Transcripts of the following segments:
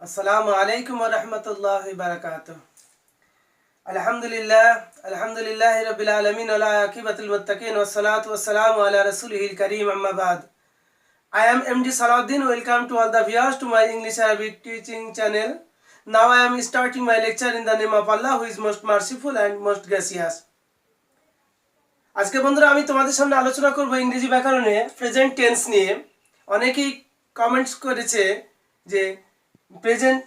अस्सलामु अलैकुम व रहमतुल्लाहि व बरकातुहू। अल्हम्दुलिल्लाहि रब्बिल आलमीन व ला आकिबतुल मुत्तकीन वस्सलातु वस्सलामु अला रसूलिहिल करीम अम्मा बाद। I am MD Salahuddin. Welcome to all the viewers to my English Arabic teaching channel. Now I am starting my lecture in the name of Allah who is most merciful and most gracious. আজকে বন্ধুরা আমি তোমাদের সামনে আলোচনা করব ইংরেজি ব্যাকরণে present tense নিয়ে। অনেকেই কমেন্টস করেছে যে প্রেজেন্ট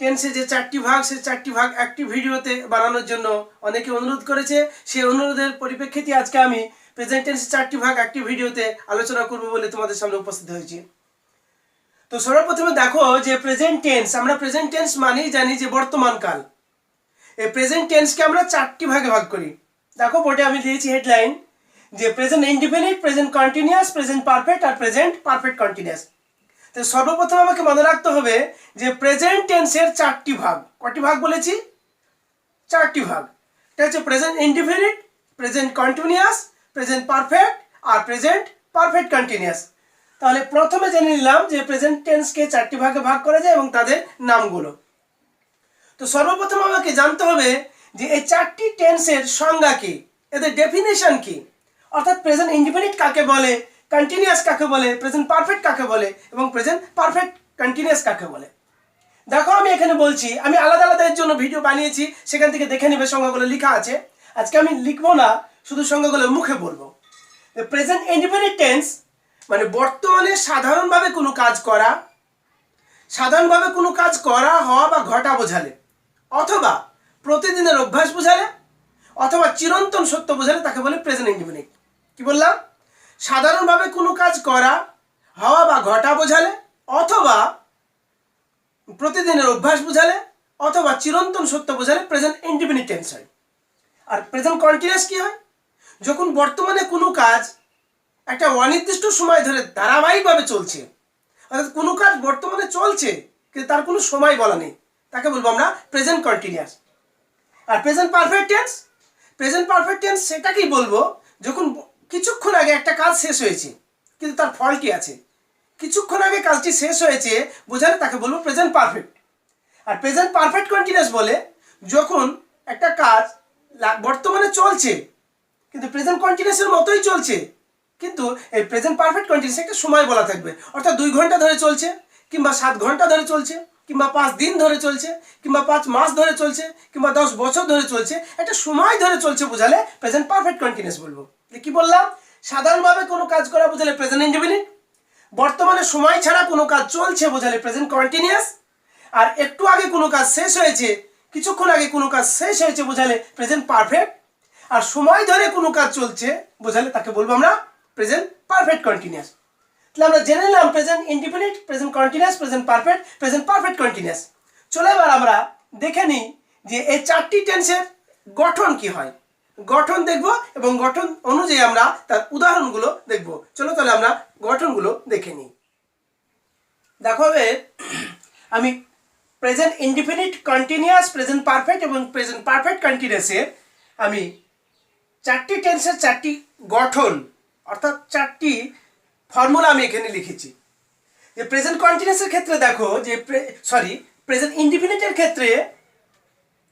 টেন্সে যে চারটি ভাগ সেই চারটি ভাগ একটি ভিডিওতে বানানোর জন্য অনেকে অনুরোধ করেছে। সেই অনুরোধের পরিপ্রেক্ষিতে আজকে আমি প্রেজেন্ট টেন্সের চারটি ভাগ একটি ভিডিওতে আলোচনা করব বলে তোমাদের সামনে উপস্থিত হয়েছি। তো সর্বপ্রথমে দেখো যে প্রেজেন্ট টেন্স, আমরা প্রেজেন্ট টেন্স মানেই জানি যে বর্তমান কাল। এই প্রেজেন্ট টেন্সকে আমরা চারটি ভাগে ভাগ করি। দেখো বোর্ডে আমি দিয়েছি হেডলাইন যে present indefinite, present continuous, present perfect আর প্রেজেন্ট পারফেক্ট কন্টিনিউয়াস। তো সর্বপ্রথম আমাকে মনে রাখতে হবে যে প্রেজেন্ট টেন্সের চারটি ভাগ। কয়টি ভাগ বলেছি? চারটি ভাগ। এটা হচ্ছে present indefinite, present continuous, present perfect আর প্রেজেন্ট পারফেক্ট কন্টিনিউয়াস। তাহলে প্রথমে জেনে নিলাম যে প্রেজেন্ট টেন্সকে চারটি ভাগে ভাগ করা যায় এবং তাদের নামগুলো। তো সর্বপ্রথম আমাকে জানতে হবে যে এই চারটি টেন্সের সংজ্ঞা কি, এদের ডেফিনেশন কি, অর্থাৎ প্রেজেন্ট ইনডিফিনিট কাকে বলে, কন্টিনিউয়াস কাকে বলে, প্রেজেন্ট পারফেক্ট কাকে বলে এবং প্রেজেন্ট পারফেক্ট কন্টিনিউয়াস কাকে বলে। দেখো আমি এখানে বলছি, আমি আলাদা আলাদা এর জন্য ভিডিও বানিয়েছি, সেখান থেকে দেখে নেবে, সংজ্ঞাগুলো লেখা আছে। আজকে আমি লিখবো না, শুধু সংজ্ঞাগুলো মুখে বলবো। প্রেজেন্ট ইনডিফিনিট টেন্স মানে বর্তমানে সাধারণভাবে কোনো কাজ করা, সাধারণভাবে কোনো কাজ করা, হওয়া বা ঘটা বোঝালে, অথবা প্রতিদিনের অভ্যাস বোঝালে, অথবা চিরন্তন সত্য বোঝালে তাকে বলে প্রেজেন্ট ইনডিফিনিট। কি বললাম? সাধারণভাবে কোনো কাজ করা, হওয়া বা ঘটা বোঝালে, অথবা প্রতিদিনের অভ্যাস বোঝালে, অথবা চিরন্তন সত্য বোঝালে প্রেজেন্ট ইনডিফিনিট টেন্স হয়। আর প্রেজেন্ট কন্টিনিউয়াস কি হয়? যখন বর্তমানে কোনো কাজ একটা অনির্দিষ্ট সময় ধরে ধারাবাহিকভাবে চলছে, অর্থাৎ কোনো কাজ বর্তমানে চলছে কিন্তু তার কোনো সময় বলা নেই, তাকে বলবো আমরা প্রেজেন্ট কন্টিনিউয়াস। আর present perfect tense, present perfect tense সেটাকেই বলবো যখন কিছুক্ষণ আগে একটা কাজ শেষ হয়েছে কিন্তু তার ফলটি আছে, কিছুক্ষণ আগে কাজটি শেষ হয়েছে বোঝালে তাকে বলবো প্রেজেন্ট পারফেক্ট। আর প্রেজেন্ট পারফেক্ট কন্টিনিউয়াস বলে যখন একটা কাজ বর্তমানে চলছে কিন্তু প্রেজেন্ট কন্টিনিউয়াসের মতোই চলছে, কিন্তু এই প্রেজেন্ট পারফেক্ট কন্টিনিউয়াস একটা সময় বলা থাকবে, অর্থাৎ 2 ঘন্টা ধরে চলছে, কিংবা 7 ঘন্টা ধরে চলছে, কিংবা 5 দিন ধরে চলছে, কিংবা 5 মাস ধরে চলছে, কিংবা 10 বছর ধরে চলছে, একটা সময় ধরে চলছে বোঝালে প্রেজেন্ট পারফেক্ট কন্টিনিউয়াস বলবো। কি বললাম? সাধারণভাবে কোনো কাজ করা বোঝালে প্রেজেন্ট ইনডিফিনিট, বর্তমানে সময় ছাড়া কোনো কাজ চলছে বোঝালে প্রেজেন্ট কন্টিনিউয়াস, আর একটু আগে কোনো কাজ শেষ হয়েছে, কিছুক্ষণ আগে কোনো কাজ শেষ হয়েছে বোঝালে প্রেজেন্ট পারফেক্ট, আর সময় ধরে কোনো কাজ চলছে বোঝালে তাকে বলবো আমরা প্রেজেন্ট পারফেক্ট কন্টিনিউয়াস। তাহলে আমরা জেনে নিলাম present indefinite, present continuous, present perfect continuous. চলে এবার আমরা দেখে নিই যে এই চারটি টেন্সের গঠন কি হয়। গঠন দেখব এবং গঠন অনুযায়ী আমরা তার উদাহরণগুলো দেখব। চলো তাহলে আমরা গঠনগুলো দেখে নিই। দেখো আমি present indefinite, continuous, present perfect এবং প্রেজেন্ট পারফেক্ট কন্টিনিউয়াসের আমি চারটি টেন্সের চারটি গঠন অর্থাৎ চারটি ফর্মুলা আমি এখানে লিখেছি। যে প্রেজেন্ট কন্টিনিউয়াসের ক্ষেত্রে দেখো যে প্রেজেন্ট ইনডিফিনিটের ক্ষেত্রে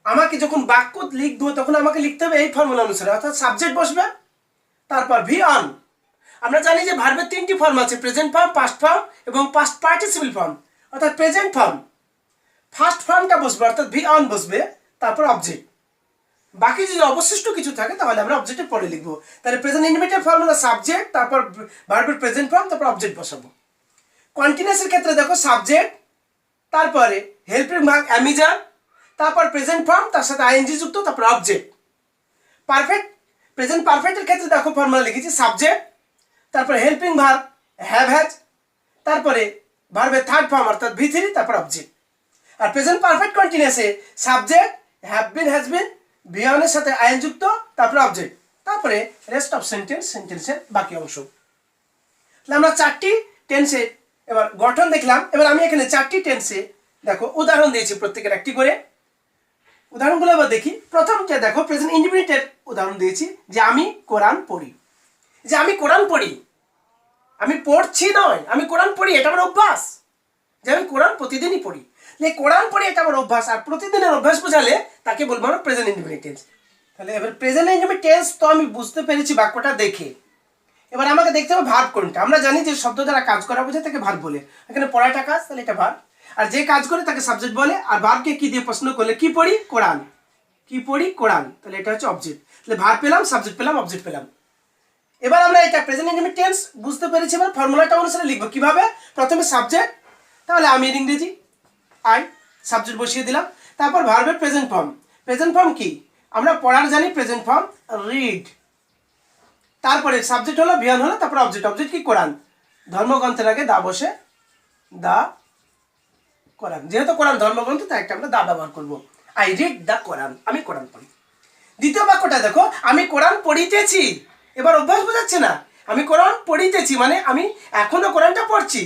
আমাকে যখন বাক্য লিখবো তখন আমাকে লিখতে হবে এই ফর্মুলা অনুসারে, অর্থাৎ সাবজেক্ট বসবে, তারপর ভি অন। আমরা জানি যে ভার্বের 3টি ফর্ম আছে, প্রেজেন্ট ফর্ম, পাস্ট ফর্ম এবং পাস্ট পার্টিসিপল ফর্ম। অর্থাৎ প্রেজেন্ট ফর্ম ফার্স্ট ফর্মটা বসবে অর্থাৎ ভি অন বসবে, তারপর অবজেক্ট। বাকি যদি অবশিষ্ট কিছু থাকে তাহলে আমরা অবজেক্টের পরে লিখবো। তাহলে প্রেজেন্ট ইনডিফিনিটের ফর্মুলা সাবজেক্ট, তারপর ভার্বের প্রেজেন্ট ফর্ম, তারপর অবজেক্ট বসাবো। কন্টিনিউয়াসের ক্ষেত্রে দেখো সাবজেক্ট, তারপরে হেল্পিং ভার্ব অ্যামিজার, তারপর প্রেজেন্ট ফর্ম, তার সাথে আইএনজি যুক্ত, তারপর অবজেক্ট। প্রেজেন্ট পারফেক্টের ক্ষেত্রে দেখো ফর্মুলা লিখেছি সাবজেক্ট, তারপর হেল্পিং ভার্ব হ্যাভ হ্যাজ, তারপরে ভার্বের থার্ড ফর্ম অর্থাৎ ভি3, তারপর অবজেক্ট। আর প্রেজেন্ট পারফেক্ট কন্টিনিউয়াসে subject, have been, has been, V অনের সাথে আইএন যুক্ত, তারপর অবজেক্ট, তারপরে রেস্ট অফ সেন্টেন্সের বাকি অংশ। তাহলে আমরা চারটি টেন্সে এবার গঠন দেখলাম। এবার আমি এখানে চারটি টেন্সে দেখো উদাহরণ দিয়েছি, প্রত্যেকের একটি করে। উদাহরণগুলো এবার দেখি। প্রথমটা দেখো প্রেজেন্ট ইনডিফিনিটের উদাহরণ দিয়েছি যে আমি কোরআন পড়ি। যে আমি কোরআন পড়ি, আমি পড়ছি নয়, আমি কোরআন পড়ি, এটা আমার অভ্যাস। যে আমি কোরআন প্রতিদিনই পড়ি, যে কোরআন পড়ি এটা আমার অভ্যাস, আর প্রতিদিনের অভ্যাস বোঝালে তাকে বলবো আমরা প্রেজেন্ট ইনডিফিনিট টেন্স। তাহলে এবার প্রেজেন্ট ইনডিফিনিট টেন্স তো আমি বুঝতে পেরেছি বাক্যটা দেখে। এবার আমাকে দেখতে হবে ভার্ব কোনটা। আমরা জানি যে শব্দ দ্বারা কাজ করা বোঝায় তাকে ভার্ব বলে, এখানে পড়াটা কাজ, তাহলে এটা ভার্ব। আর যে কাজ করে তাকে সাবজেক্ট বলে। আর ভার্বকে কি দিয়ে প্রশ্ন করলে, কি পড়ি কোরআন, কি পড়ি কোরআন, তাহলে এটা হচ্ছে অবজেক্ট। তাহলে ভার্ব পেলাম, সাবজেক্ট পেলাম, অবজেক্ট পেলাম। এবার আমরা এটা প্রেজেন্ট ইনডিফিনিট টেন্স বুঝতে পেরেছি। এবার ফর্মুলাটা অনুসারে লিখবো কিভাবে। প্রথমে সাবজেক্ট, তাহলে আমি এর ইংরেজি আই, সাবজেক্ট বসিয়ে দিলাম। তারপর ভার্বের প্রেজেন্ট ফর্ম। প্রেজেন্ট ফর্ম কি আমরা পড়ার জানি, প্রেজেন্ট ফর্ম রিড। তারপরে সাবজেক্ট হলো, ভিয়ান হলো, তারপর অবজেক্ট। অবজেক্ট কি কোরআন, ধর্মগ্রন্থের আগে দা বসে, দা কোরআন। যেহেতু কোরআন ধর্মগ্রন্থ তাই একটা আমরা দা ব্যবহার করবো। আই রিড দা কোরআন, আমি কোরআন পড়ি। দ্বিতীয় বাক্যটা দেখো, আমি কোরআন পড়িতেছি। এবার অভ্যাস বোঝাচ্ছে না, আমি কোরআন পড়িতেছি মানে আমি এখনো কোরআনটা পড়ছি,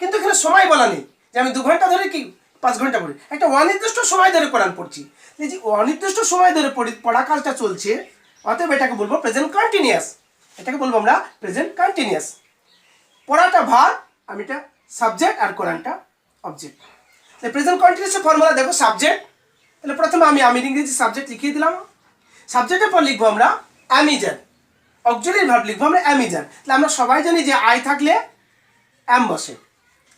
কিন্তু এখানে সময় বলা নেই যে আমি 2 ঘন্টা ধরে কি 5 ঘন্টা পড়ি। একটা অনির্দিষ্ট সময় ধরে কোরআন পড়ছি। এই যে অনির্দিষ্ট সময় ধরে পড়া কাজটা চলছে, অতএব এটাকে বলবো প্রেজেন্ট কন্টিনিউয়াস। এটাকে বলবো আমরা প্রেজেন্ট কন্টিনিউয়াস। পড়াটা ভার্ব, আমি এটা সাবজেক্ট, আর কোরআনটা অবজেক্ট। তাহলে প্রেজেন্ট কন্টিনিউয়াসের ফর্মুলা দেখো, সাবজেক্ট। তাহলে প্রথমে আমি ইংরেজি সাবজেক্ট লিখিয়ে দিলাম। সাবজেক্টের পর লিখবো আমরা অ্যামিজার, অক্সিলারি ভার্ব লিখবো আমরা অ্যামিজার। তাহলে আমরা সবাই জানি যে আই থাকলে অ্যাম বসে,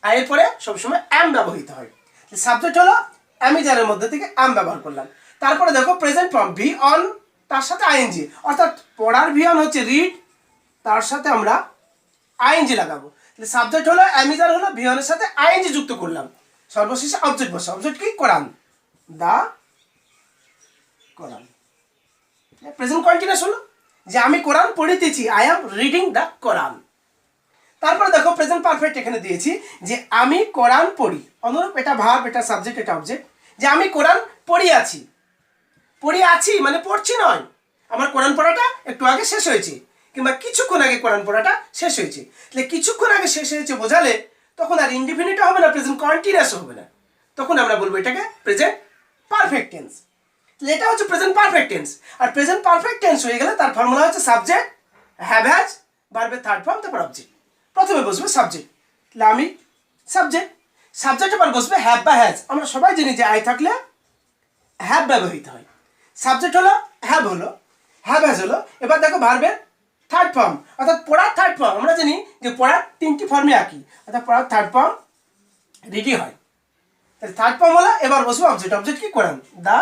আয়ের পরে সবসময় অ্যাম ব্যবহৃত হয়। সাবজেক্ট হলো অ্যামিজারের মধ্যে থেকে অ্যাম ব্যবহার করলাম। তারপরে দেখো প্রেজেন্ট ফর্ম, ভি অন, তার সাথে আইএনজি, অর্থাৎ পড়ার ভি অন হচ্ছে রিড, তার সাথে আমরা আইএনজি লাগাবো। তাহলে সাবজেক্ট হলো অ্যামিজার হলো, ভি অনের সাথে আইএনজি যুক্ত করলাম। সর্বশেষে অবজেক্ট বসে। অবজেক্ট কি কোরআন, দা কোরআন। প্রেজেন্ট কন্টিনিউয়াস হলো যে আমি কোরআন পড়িতেছি, আই অ্যাম রিডিং দ্য কোরআন। তারপরে দেখো প্রেজেন্ট পারফেক্ট এখানে দিয়েছি যে আমি কোরআন পড়ি। অনুরূপ এটা ভার্ব, এটা সাবজেক্ট, এটা অবজেক্ট। যে আমি কোরআন পড়িয়াছি, পড়িয়াছি মানে পড়ছি নয়, আমার কোরআন পড়াটা একটু আগে শেষ হয়েছে, কিংবা কিছুক্ষণ আগে কোরআন পড়াটা শেষ হয়েছে। তাহলে কিছুক্ষণ আগে শেষ হয়েছে বোঝালে তখন আর ইনডিফিনিট হবে না, প্রেজেন্ট কন্টিনিউয়াস হবে না, তখন আমরা বলবো এটাকে প্রেজেন্ট পারফেক্ট টেন্স। এটা হচ্ছে প্রেজেন্ট পারফেক্ট টেন্স। আর প্রেজেন্ট পারফেক্ট টেন্স হয়ে গেলে তার ফর্মুলা হচ্ছে সাবজেক্ট, হ্যাভ হ্যাজ, ভার্বের থার্ড ফর্ম, তারপর অবজেক্ট। প্রথমে বসবে সাবজেক্ট, তাহলে আমি সাবজেক্ট। সাবজেক্টের পর বসবে হ্যাভ বা হ্যাজ। আমরা সবাই জানি যে আই থাকলে হ্যাভ ব্যবহৃত হয়। সাবজেক্ট হলো, হ্যাভ হলো, হ্যাভ হ্যাজ হলো। এবার দেখো ভার্বের থার্ড ফর্ম, অর্থাৎ পড়ার থার্ড ফর্ম। আমরা জানি যে পড়ার 3টি ফর্মে একই, অর্থাৎ পড়ার থার্ড ফর্ম রেডি হয়। তাহলে থার্ড ফর্ম হলো, এবার বসবে অবজেক্ট। অবজেক্ট কি কোরআন, দা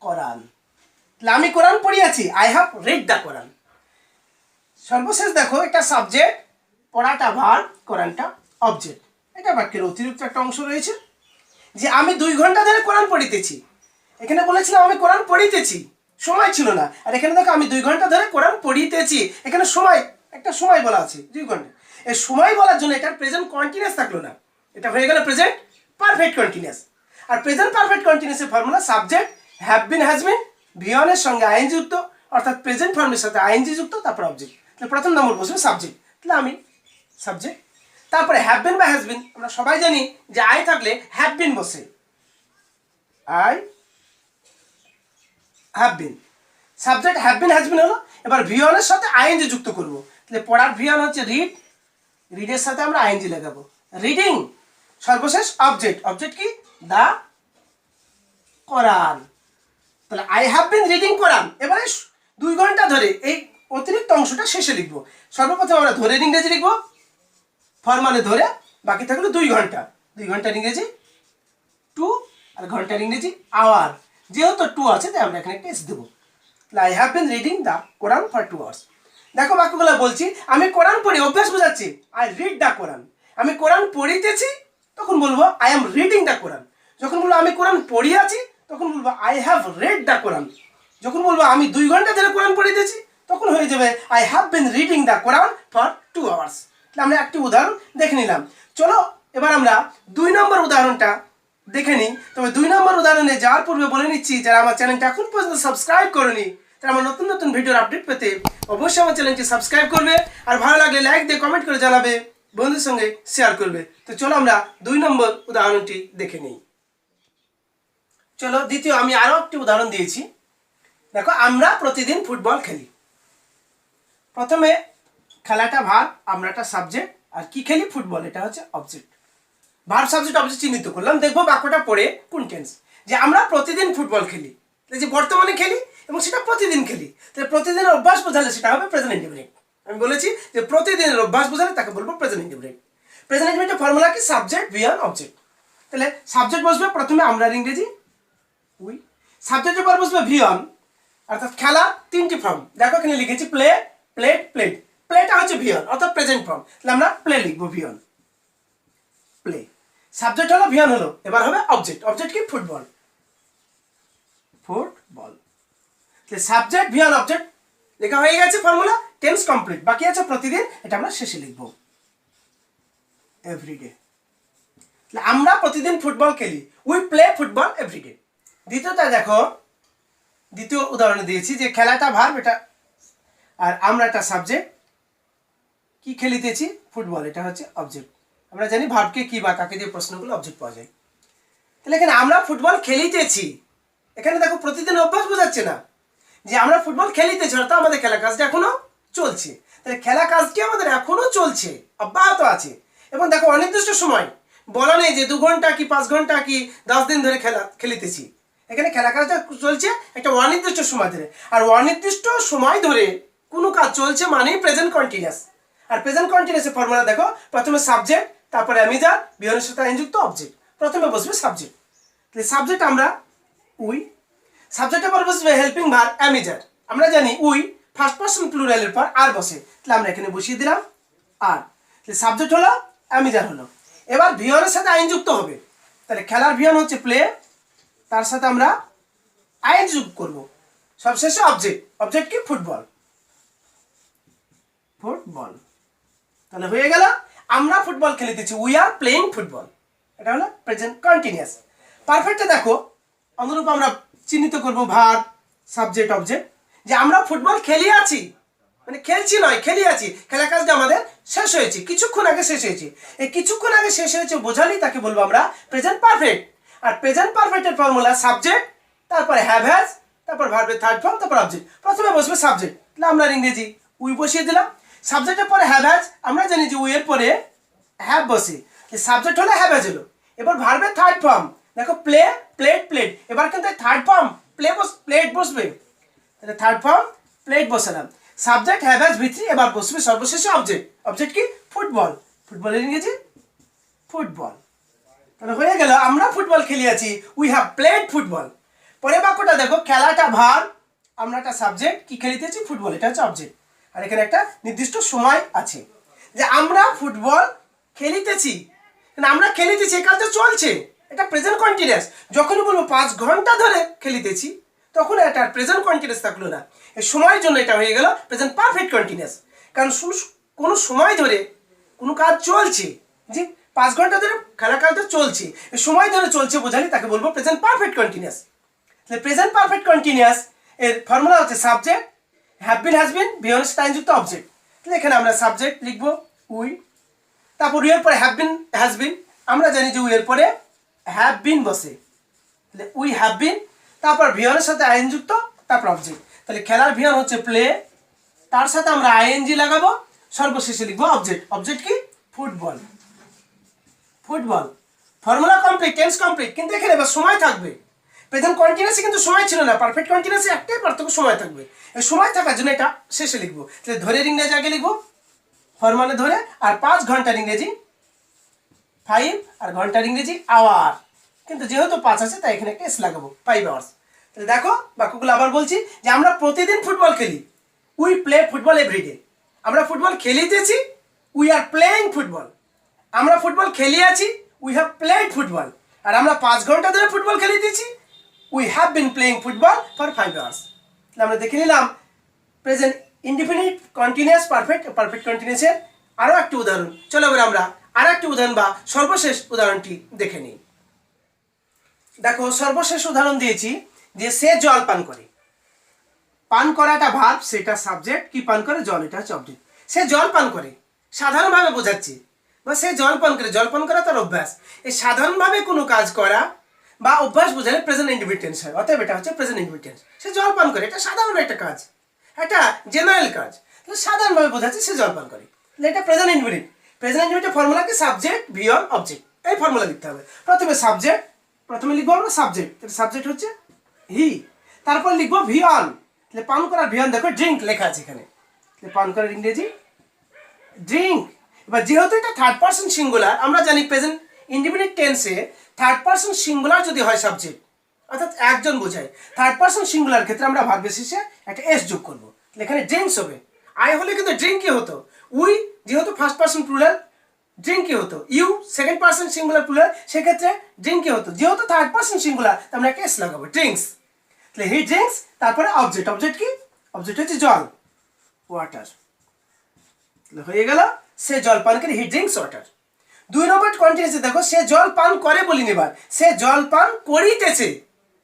কোরআন। তাহলে আমি কোরআন পড়িয়াছি, আই হ্যাভ রিড দ্য কোরআন। সর্বশেষ দেখো এটা সাবজেক্ট, পড়াটা ভার্ব, কোরআনটা অবজেক্ট। এটা বাক্যের অতিরিক্ত একটা অংশ রয়েছে যে আমি 2 ঘন্টা ধরে কোরআন পড়িতেছি। এখানে বলেছিলাম আমি কোরআন পড়িতেছি, সময় ছিল না। আর এখানে দেখো আমি 2 ঘন্টা ধরে কোরআন পড়িতেছি, এখানে সময়, একটা সময় বলা আছে 2 ঘন্টা। এই সময় বলার জন্য এটার প্রেজেন্ট কন্টিনিউয়াস থাকলো না, এটা হয়ে গেল প্রেজেন্ট পারফেক্ট কন্টিনিউয়াস। আর প্রেজেন্ট পারফেক্ট কন্টিনিউয়াসের formula subject, have been, has been, ভিওনের সঙ্গে আইএনজি যুক্ত, অর্থাৎ প্রেজেন্ট ফর্মের সাথে আইএনজি যুক্ত, তারপর অবজেক্ট। তাহলে প্রথম নম্বর বসবে সাবজেক্ট, তাহলে আমি সাবজেক্ট। তারপরে হ্যাভ বিন বা হ্যাজ বিন, আমরা সবাই জানি যে আই থাকলে হ্যাভ বিন বসে, I have been. Subject have been, has বিন হলো। এবার ভিওনের সাথে আইএনজি যুক্ত করব। তাহলে পড়ার ভিওন হচ্ছে রিড, রিডের সাথে আমরা আইএনজি লাগাবো, রিডিং। সর্বশেষ অবজেক্ট, অবজেক্ট কি দা কোরআন। তাহলে আই হ্যাভ বিন রিডিং কোরআন। এবারে 2 ঘন্টা ধরে এই অতিরিক্ত অংশটা শেষে লিখবো। সর্বপ্রথম আমরা ধরে ইংরেজি লিখবো, ফরমালে ধরে, বাকি থাকলো 2 ঘন্টা। 2 ঘন্টার ইংরেজি 2, আর ঘন্টার ইংরেজি আওয়ার। যেহেতু 2 আছে তাই আমরা এখানে একটা এস দেবো। তাহলে I have been reading the Quran for 2 hours. দেখো বাক্যগুলো বলছি, আমি কোরআন পড়ি, অভ্যাস বোঝাচ্ছি, আই রিড দ্য কোরআন। আমি কোরআন পড়িতেছি, তখন বলবো আই এম রিডিং দ্য কোরআন। যখন বলবো আমি কোরআন পড়িয়াছি, তখন বলবো আই হ্যাভ রেড দ্য কোরআন। যখন বলবো আমি 2 ঘন্টা ধরে কোরআন পড়িতেছি, তখন হয়ে যাবে I have been reading the Quran for 2 hours. তাহলে আমরা একটি উদাহরণ দেখে নিলাম। চলো এবার আমরা 2 নম্বর উদাহরণটা দেখে নিই। তবে 2 নম্বর উদাহরণে যাওয়ার পূর্বে বলে নিচ্ছি, যারা আমার চ্যানেলটা এখন পর্যন্ত সাবস্ক্রাইব করেনি, তারা আমার নতুন নতুন ভিডিওর আপডেট পেতে অবশ্যই আমার চ্যানেলটি সাবস্ক্রাইব করবে। আর ভালো লাগলে লাইক দিয়ে কমেন্ট করে জানাবে, বন্ধুদের সঙ্গে শেয়ার করবে। তো চলো আমরা 2 নম্বর উদাহরণটি দেখে নিই। চলো দ্বিতীয়, আমি আরও একটি উদাহরণ দিয়েছি। দেখো, আমরা প্রতিদিন ফুটবল খেলি। প্রথমে খেলাটা ভার্ব, আমরাটা সাবজেক্ট, আর কি খেলি? ফুটবল। এটা হচ্ছে অবজেক্ট। ভার্ব সাবজেক্ট অবজেক্ট চিহ্নিত করলাম। দেখবো বাক্যটা পড়ে কোন টেন্স। যে আমরা প্রতিদিন ফুটবল খেলি, যে বর্তমানে খেলি এবং সেটা প্রতিদিন খেলি, তাহলে প্রতিদিনের অভ্যাস বোঝালে সেটা হবে প্রেজেন্ট ইনডিফিনিট। আমি বলেছি যে প্রতিদিনের অভ্যাস বোঝালে তাকে বলবো প্রেজেন্ট ইনডিফিনিট। প্রেজেন্ট ইনডিফিনিটের ফর্মুলা কি? Subject V one object. তাহলে সাবজেক্ট বসবে প্রথমে আমরার ইংরেজি উই, সাবজেক্টের পর বসবে ভিয়ন, অর্থাৎ খেলা। তিনটি ফর্ম দেখো এখানে লিখেছি, প্লে, প্লেড, প্লেড। প্লেটা হচ্ছে ভিয়ন অর্থাৎ প্রেজেন্ট ফর্ম, তাহলে আমরা প্লে লিখবো, ভিয়ন, প্লে। সাবজেক্ট হলো, ভিয়ন হলো, এবার হবে অবজেক্ট। অবজেক্ট কি? Football, football. তাহলে সাবজেক্ট ভিয়ন অবজেক্ট লেখা হয়ে গেছে, ফর্মুলা টেন্স কমপ্লিট। বাকি আছে প্রতিদিন, এটা আমরা শেষে লিখবো, এভরিডে। তাহলে আমরা প্রতিদিন ফুটবল খেলি, উই প্লে ফুটবল এভরিডে। দ্বিতীয়টা দেখো, দ্বিতীয় উদাহরণে দিয়েছি যে খেলাটা ভার্ব, এটা, আর আমরা একটা সাবজেক্ট। কি খেলিতেছি? ফুটবল, এটা হচ্ছে অবজেক্ট। আমরা জানি ভার্বকে কি বা কাকে দিয়ে প্রশ্ন করলে অবজেক্ট পাওয়া যায়। তাহলে এখানে আমরা ফুটবল খেলিতেছি, এখানে দেখো প্রতিদিন অভ্যাস বোঝাচ্ছে না, যে আমরা ফুটবল খেলিতেছি অর্থাৎ আমাদের খেলা কাজটা এখনো চলছে। তাহলে খেলা কাজটি আমাদের এখনো চলছে, অব্যাহত আছে। এবং দেখো অনির্দিষ্ট সময় বলা নেই যে 2 ঘন্টা কি 5 ঘন্টা কি 10 দিন ধরে খেলিতেছি। এখানে খেলা কাজটা চলছে একটা অনির্দিষ্ট সময় ধরে। আর অনির্দিষ্ট সময় ধরে কোনো কাজ চলছে মানেই প্রেজেন্ট কন্টিনিউয়াস। আর প্রেজেন্ট কন্টিনিউয়াসের ফর্মুলা দেখো, প্রথমে সাবজেক্ট, তারপরে অ্যামিজার, বিহনের সাথে আইনযুক্ত অবজেক্ট। প্রথমে বসবে সাবজেক্ট, তাহলে সাবজেক্ট আমরা উই। সাবজেক্টের পর বসবে হেল্পিং ভার্ব অ্যামিজার। আমরা জানি উই ফার্স্ট পারসন প্লুরালের পর আর বসে, তাহলে আমরা এখানে বসিয়ে দিলাম আর। তাহলে সাবজেক্ট হলো, অ্যামিজার হলো। এবার ভিয়নের সাথে আইন যুক্ত হবে, তাহলে খেলার ভিয়ন হচ্ছে প্লে, তার সাথে আমরা আইন যোগ করব। সবশেষে অবজেক্ট। অবজেক্ট কি? Football, football. তাহলে হয়ে গেল আমরা ফুটবল খেলিতেছি, উই আর প্লেইং ফুটবল। এটা হলো প্রেজেন্ট কন্টিনিউয়াস। পারফেক্টে দেখো অনুরূপ আমরা চিহ্নিত করব ভার্ব সাবজেক্ট অবজেক্ট, যে আমরা ফুটবল খেলি আছি, মানে খেলছি নয়, খেলি আছি। খেলা কাজটা আমাদের শেষ হয়েছে, কিছুক্ষণ আগে শেষ হয়েছে। এই কিছুক্ষণ আগে শেষ হয়েছে বোঝালেই তাকে বলবো আমরা প্রেজেন্ট পারফেক্ট। আর প্রেজেন্ট পারফেক্টের ফর্মুলা সাবজেক্ট, তারপরে হ্যাভ হ্যাজ, তারপর ভার্বের থার্ড ফর্ম, তারপর অবজেক্ট। প্রথমে বসবে সাবজেক্ট, তাহলে আমরা ইংরেজি উই বসিয়ে দিলাম। সাবজেক্টের পরে হ্যাভ হ্যাজ, আমরা জানি যে উই এর পরে হ্যাভ বসে, সাবজেক্ট হলো, হ্যাভ হ্যাজ হলো। এবার ভার্বের থার্ড ফর্ম দেখো, প্লে, প্লেড, প্লেড। এবার কিন্তু থার্ড ফর্ম প্লেট বসবে, তাহলে থার্ড ফর্ম প্লেট বসালাম। সাবজেক্ট হ্যাভ হ্যাজ ভিত্তি, এবার বসবে সর্বশেষে অবজেক্ট। অবজেক্ট কি? ফুটবল। ফুটবলের ইংরেজি ফুটবল। তাহলে হয়ে গেল আমরা ফুটবল খেলিয়াছি, উই হ্যাভ প্লেড ফুটবল। পরে বাক্যটা দেখো, খেলাটা ভার্ব, আমরা একটা সাবজেক্ট, কি খেলিতেছি? ফুটবল, এটা হচ্ছে অবজেক্ট। আর এখানে একটা নির্দিষ্ট সময় আছে, যে আমরা ফুটবল খেলিতেছি, আমরা খেলিতেছি, এই কাজটা চলছে, এটা প্রেজেন্ট কন্টিনিউয়াস। যখনই বলবো 5 ঘন্টা ধরে খেলিতেছি, তখন এটা প্রেজেন্ট কন্টিনিউয়াস থাকলো না, এই সময়ের জন্য এটা হয়ে গেল প্রেজেন্ট পারফেক্ট কন্টিনিউয়াস। কারণ কোনো সময় ধরে কোনো কাজ চলছে, যে 5 ঘন্টা ধরে খেলা কাজটা চলছে, এই সময় ধরে চলছে বোঝালে তাকে বলবো প্রেজেন্ট পারফেক্ট কন্টিনিউয়াস। তাহলে প্রেজেন্ট পারফেক্ট কন্টিনিউয়াস এর ফর্মুলা হচ্ছে subject, have been, has been, বিহনের সাথে আইনযুক্ত অবজেক্ট। তাহলে এখানে আমরা সাবজেক্ট লিখবো উই, তারপর উই এর পরে হ্যাভ বিন, হ্যাজ বিন। আমরা জানি যে উই এর পরে হ্যাভ বিন বসে, তাহলে উই হ্যাভ বিন, তারপর ভিয়নের সাথে আইনযুক্ত, তারপর অবজেক্ট। তাহলে খেলার ভিয়ন হচ্ছে প্লে, তার সাথে আমরা আইএনজি লাগাবো, সর্বশেষে লিখবো অবজেক্ট। অবজেক্ট কি? Football, football. Formula complete, tense complete. কিন্তু এখানে এবার সময় থাকবে। প্রেজেন্ট কন্টিনিউয়াসে কিন্তু সময় ছিল না, পারফেক্ট কন্টিনিউয়াসে একটাই পার্থক্য, সময় থাকবে। এই সময় থাকার জন্য এটা শেষে লিখবো। তাহলে ধরে ইংরেজি আগে লিখবো, ফরমানে ধরে, আর 5 ঘন্টার ইংরেজি 5, আর ঘন্টার ইংরেজি আওয়ার। কিন্তু যেহেতু 5 আছে তাই এখানে একটা এস লাগাবো, 5 আওয়ার্স। তাহলে দেখো বাক্যগুলো আবার বলছি, যে আমরা প্রতিদিন ফুটবল খেলি, উই প্লে ফুটবল এভরিডে। আমরা ফুটবল খেলিতেছি, উই আর প্লেইং ফুটবল। আমরা ফুটবল খেলি আছি, উই হ্যাভ প্লেড ফুটবল। আর আমরা 5 ঘন্টা ধরে ফুটবল খেলিতেছি, we have been playing football for 5 hours. তাহলে আমরা দেখে নিলাম present indefinite continuous perfect, perfect কন্টিনিউয়াসের আরও একটি উদাহরণ। চলো এবার আমরা আর একটি উদাহরণ বা সর্বশেষ উদাহরণটি দেখে নিই। দেখো সর্বশেষ উদাহরণ দিয়েছি, যে সে জল পান করে। পান করাটা ভার্ব, সেটা সাবজেক্ট, কি পান করে? জল, এটা হচ্ছে অবজেক্ট। সে জল পান করে, সাধারণভাবে বোঝাচ্ছি, বা সে জল পান করে, জল পান করা তার অভ্যাস। এই সাধারণভাবে কোনো কাজ করা বা অভ্যাস বোঝালে প্রেজেন্ট ইন্ডিফিনিট হয়, অতএব এটা হচ্ছে প্রেজেন্ট ইন্ডিফিনিট। সে জল পান করে, এটা সাধারণ একটা কাজ, একটা জেনারেল কাজ, সাধারণভাবে বোঝাচ্ছে সে জল পান করে, এটা present indefinite. Present independent formula কি? সাবজেক্ট ভিওন অবজেক্ট, এই ফর্মুলা লিখতে হবে। প্রথমে সাবজেক্ট, প্রথমে লিখবো আমরা সাবজেক্ট, সাবজেক্ট হচ্ছে হি। তারপর লিখবো ভিওন, তাহলে পান করার ভিওন দেখো ড্রিঙ্ক লেখা আছে এখানে, পান করার ইংরেজি ড্রিঙ্ক। এবার যেহেতু এটা থার্ড পারসন সিঙ্গুলার, আমরা জানি প্রেজেন্ট ইন্ডিপেন্ডেন্ট টেন্সে থার্ড পারসন সিঙ্গুলার যদি হয় সাবজেক্ট, অর্থাৎ একজন বোঝায়, থার্ড পারসন সিঙ্গুলার ক্ষেত্রে আমরা ভার্বের শেষে একটা এস যোগ করবো, তাহলে এখানে ড্রিঙ্কস হবে। আই হলে কিন্তু ড্রিঙ্কই হতো, উই যেহেতু ফার্স্ট পারসন প্লুরাল ড্রিঙ্কই হতো, you second person singular plural সেক্ষেত্রে ড্রিঙ্কই হতো, যেহেতু থার্ড পারসন সিঙ্গুলার তার আমরা একটা এস লাগাবো, ড্রিঙ্কস। তাহলে হি ড্রিঙ্কস, তারপরে অবজেক্ট, অবজেক্ট কি? অবজেক্ট হচ্ছে জল, ওয়াটার। হয়ে গেল সে জল পান করে, হি ড্রিঙ্কস ওয়াটার। 2 নম্বর কন্টিনিউসে দেখো সে জল পান করে বলিনি, এবার সে জল পান করিতেছে,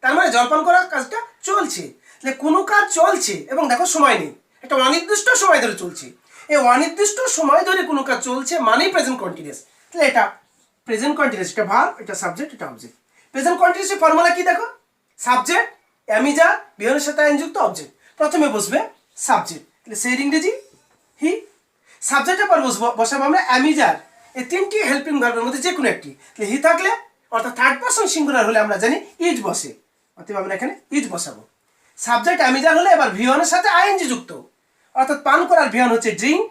তার মানে জল পান করার কাজটা চলছে। তাহলে কোনো কাজ চলছে এবং দেখো সময় নেই, একটা অনির্দিষ্ট সময় ধরে চলছে, এই অনির্দিষ্ট সময় ধরে কোনো কাজ চলছে মানেই প্রেজেন্ট কন্টিনিউয়াস। তাহলে এটা প্রেজেন্ট কন্টিনিউয়াস, এটা ভার্ব, এটা সাবজেক্ট, এটা অবজেক্ট। প্রেজেন্ট কন্টিনিউয়াসের ফর্মুলা কি দেখো? সাবজেক্ট অ্যামিজা বিহনের সাথে আইনযুক্ত অবজেক্ট, প্রথমে বসবে সাবজেক্ট, তাহলে সেই ইংরেজি হি। সাবজেক্টের পর বসাবো আমরা অ্যামিজার, এই 3টি হেল্পিং ভার্বের মধ্যে যে কোনো একটি, তাহলে হি থাকলে অর্থাৎ থার্ড পারসন সিঙ্গুলার হলে আমরা জানি ইজ বসে, অতএব আমরা এখানে ইজ বসাবো। সাবজেক্ট অ্যামিজার হলে এবার ভিওনের সাথে আইএনজি যুক্ত, অর্থাৎ পান করার ভিওন হচ্ছে ড্রিঙ্ক,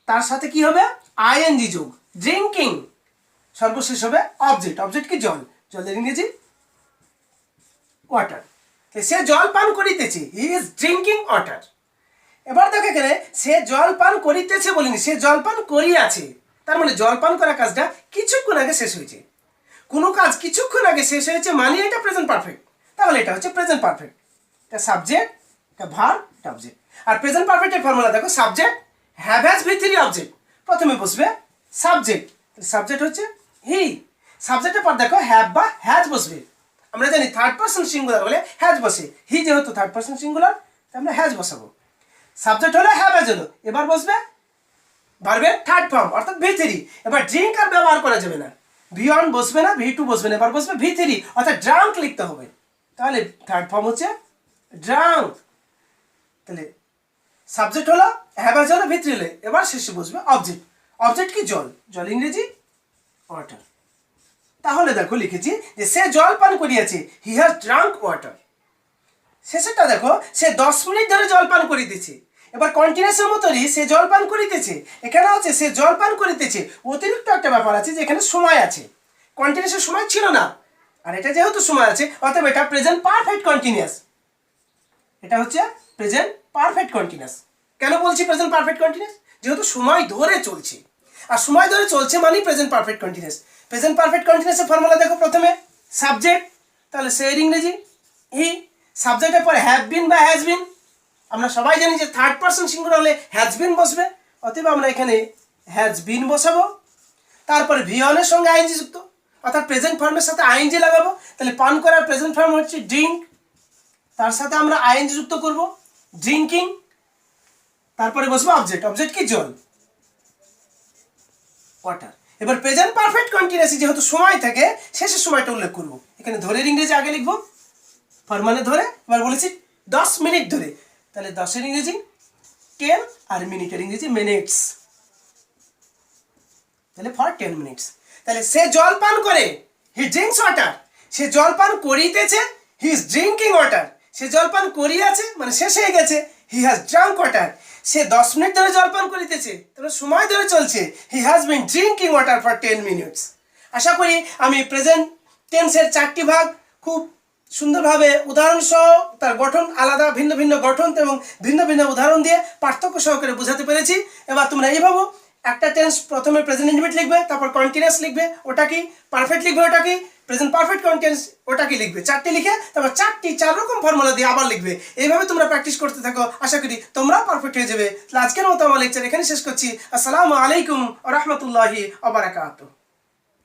তার সাথে কি হবে? আইএনজি যোগ, ড্রিঙ্কিং। সর্বশেষ হবে অবজেক্ট, অবজেক্ট কি? জল, জলের ইংরেজি ওয়াটার। সে জল পান করিতেছে, হি ইজ ড্রিঙ্কিং ওয়াটার। এবার দেখো এখানে সে জল পান করিতেছে বলিনি, সে জল পান করিয়াছে, তার মানে জল পান করার কাজটা কিছুক্ষণ আগে শেষ হয়েছে। কোনো কাজ কিছুক্ষণ আগে শেষ হয়েছে মানে এটা প্রেজেন্ট পারফেক্ট, তাহলে এটা হচ্ছে প্রেজেন্ট পারফেক্ট। এটা সাবজেক্ট, এটা ভার্ব, এটা অবজেক্ট। আর প্রেজেন্ট পারফেক্টের ফর্মুলা দেখো subject have has V3 object, প্রথমে বসবে সাবজেক্ট, সাবজেক্ট হচ্ছে হি। সাবজেক্টের পর দেখো হ্যাভ বা হ্যাজ বসবে, আমরা জানি থার্ড পারসন সিঙ্গুলার হলে হ্যাজ বসে, হি যেহেতু থার্ড পারসন সিঙ্গুলার তাই আমরা হ্যাজ বসাবো। সাবজেক্ট হলে হ্যাভ হ্যাজ হলো, এবার বসবে ভার্বের থার্ড ফর্ম অর্থাৎ V3। এবার ড্রিঙ্ক আর ব্যবহার করা যাবে না, V1 বসবে না, V2 বসবে না, এবার বসবে V3 অর্থাৎ ড্রাঙ্ক লিখতে হবে, তাহলে থার্ড ফর্ম হচ্ছে ড্রাঙ্ক। তাহলে সাবজেক্ট হলো হ্যাভ হ্যাজ হলো V3 হলে, এবার শেষে বসবে অবজেক্ট, অবজেক্ট কি? জল, জল ইংরেজি ওয়াটার। তাহলে দেখো লিখেছি যে সে জল পান করিয়াছে, হি হ্যাজ ড্রাঙ্ক ওয়াটার। শেষেরটা দেখো সে 10 মিনিট ধরে জল পান করিতেছে, এবার কন্টিনিউয়াসের মতোই সে জল পান করিতেছে, এখানে হচ্ছে সে জল পান করিতেছে, অতিরিক্ত একটা ব্যাপার আছে যে এখানে সময় আছে, কন্টিনিউয়াসের সময় ছিল না, আর এটা যেহেতু সময় আছে অতএব এটা প্রেজেন্ট পারফেক্ট কন্টিনিউয়াস, এটা হচ্ছে প্রেজেন্ট পারফেক্ট কন্টিনিউয়াস। কেন বলছি প্রেজেন্ট পারফেক্ট কন্টিনিউয়াস? যেহেতু সময় ধরে চলছে, আর সময় ধরে চলছে মানেই present perfect continuous. Present perfect কন্টিনিউয়াসের ফর্মুলা দেখো, প্রথমে সাবজেক্ট, তাহলে সে ইংরেজি হি। সাবজেক্টের পরে হ্যাভ বিন বা হ্যাজ বিন, আমরা সবাই জানি যে থার্ড পারসন সিঙ্গুলার হলে হ্যাজ বিন বসবে, অতএব আমরা এখানে হ্যাজ বিন বসাবো। তারপরে ভিওনের সঙ্গে আইএনজি যুক্ত, অর্থাৎ প্রেজেন্ট ফর্মের সাথে আইএনজি লাগাবো, তাহলে পান করার প্রেজেন্ট ফর্ম হচ্ছে ড্রিঙ্ক, তার সাথে আমরা আইএনজি যুক্ত করব ড্রিঙ্কিং, তারপরে বসবো অবজেক্ট, অবজেক্ট কি? জল, ওয়াটার। এবার প্রেজেন্ট পারফেক্ট কন্টিনিউয়াসে যেহেতু সময় থাকে শেষের সময়টা উল্লেখ করব, এখানে ধরের ইংরেজি আগে লিখবো, ফরমানে ধরে, এবার বলেছি 10 মিনিট ধরে, তাহলে 10-এর ইংরেজি 10 আর মিনিটের ইংরেজি মিনিটস, তাহলে ফর 10 মিনিটস। তাহলে সে জল পান করে, হি ড্রিঙ্কস ওয়াটার, সে জল পান করিতেছে, হি ইজ ড্রিঙ্কিং ওয়াটার, সে জল পান করিয়াছে মানে শেষ হয়ে গেছে, হি হ্যাজ ড্রাঙ্ক ওয়াটার, সে 10 মিনিট ধরে জল পান করিতেছে তাহলে সময় ধরে চলছে, he has been drinking water for 10 minutes. আশা করি আমি প্রেজেন্ট টেন্সের 4টি ভাগ খুব সুন্দরভাবে উদাহরণ সহ তার গঠন আলাদা, ভিন্ন ভিন্ন গঠন এবং ভিন্ন ভিন্ন উদাহরণ দিয়ে পার্থক্য সহকারে বোঝাতে পেরেছি। এবার তোমরা এইভাবে একটা টেন্স প্রথমে প্রেজেন্ট ইনডিফিনিট লিখবে, তারপর কন্টিনিউয়াস লিখবে, ওটা কি? পারফেক্ট লিখবে, ওটা কি? প্রেজেন্ট পারফেক্ট কন্টিনিউয়াস, ওটা কি লিখবে? 4টি লিখে তারপর 4 রকম ফর্মুলা দিয়ে আবার লিখবে। এইভাবে তোমরা প্র্যাকটিস করতে থাকো, আশা করি তোমরাও পারফেক্ট হয়ে যাবে। আজকের মতো আমার লেকচার এখানে শেষ করছি। আসসালামু আলাইকুম ওয়া রাহমাতুল্লাহি ওয়া বারাকাতুহু।